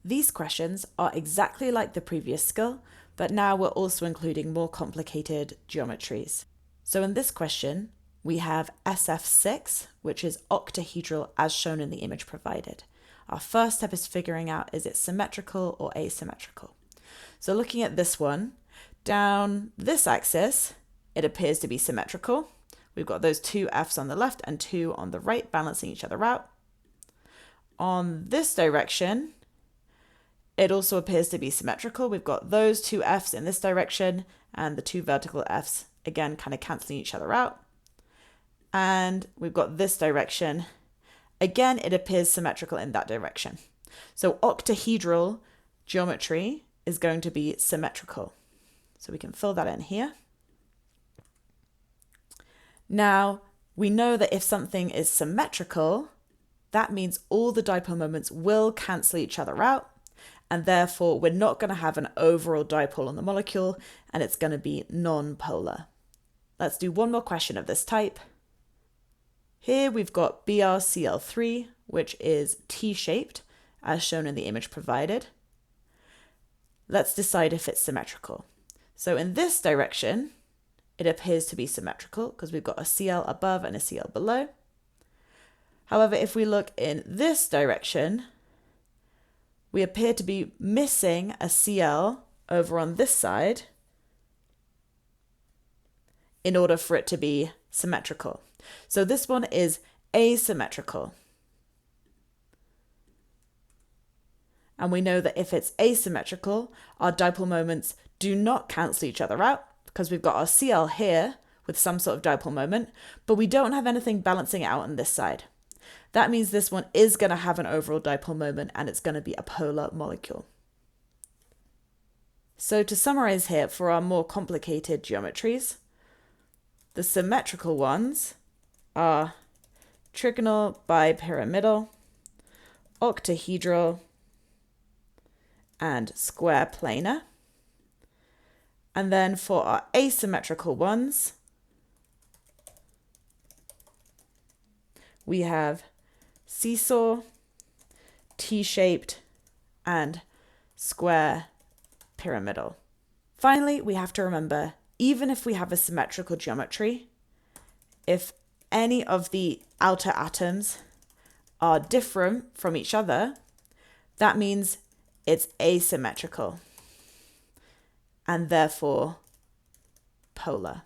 These questions are exactly like the previous skill, but now we're also including more complicated geometries. So in this question, we have SF6, which is octahedral as shown in the image provided. Our first step is figuring out, is it symmetrical or asymmetrical? So looking at this one, down this axis, it appears to be symmetrical. We've got those two F's on the left and two on the right, balancing each other out. On this direction, it also appears to be symmetrical. We've got those two F's in this direction and the two vertical F's, again, kind of canceling each other out. And we've got this direction. Again, it appears symmetrical in that direction. So octahedral geometry is going to be symmetrical. So we can fill that in here. Now, we know that if something is symmetrical, that means all the dipole moments will cancel each other out, and therefore we're not going to have an overall dipole on the molecule, and it's going to be non-polar. Let's do one more question of this type. Here we've got BrCl3, which is T-shaped, as shown in the image provided. Let's decide if it's symmetrical. So in this direction, it appears to be symmetrical because we've got a Cl above and a Cl below. However, if we look in this direction, we appear to be missing a Cl over on this side in order for it to be symmetrical. So this one is asymmetrical. And we know that if it's asymmetrical, our dipole moments do not cancel each other out because we've got our Cl here with some sort of dipole moment, but we don't have anything balancing out on this side. That means this one is going to have an overall dipole moment and it's going to be a polar molecule. So to summarize here for our more complicated geometries, the symmetrical ones are trigonal bipyramidal, octahedral, and square planar. And then for our asymmetrical ones, we have seesaw, T-shaped, and square pyramidal. Finally, we have to remember, even if we have a symmetrical geometry, if any of the outer atoms are different from each other, that means it's asymmetrical and therefore polar.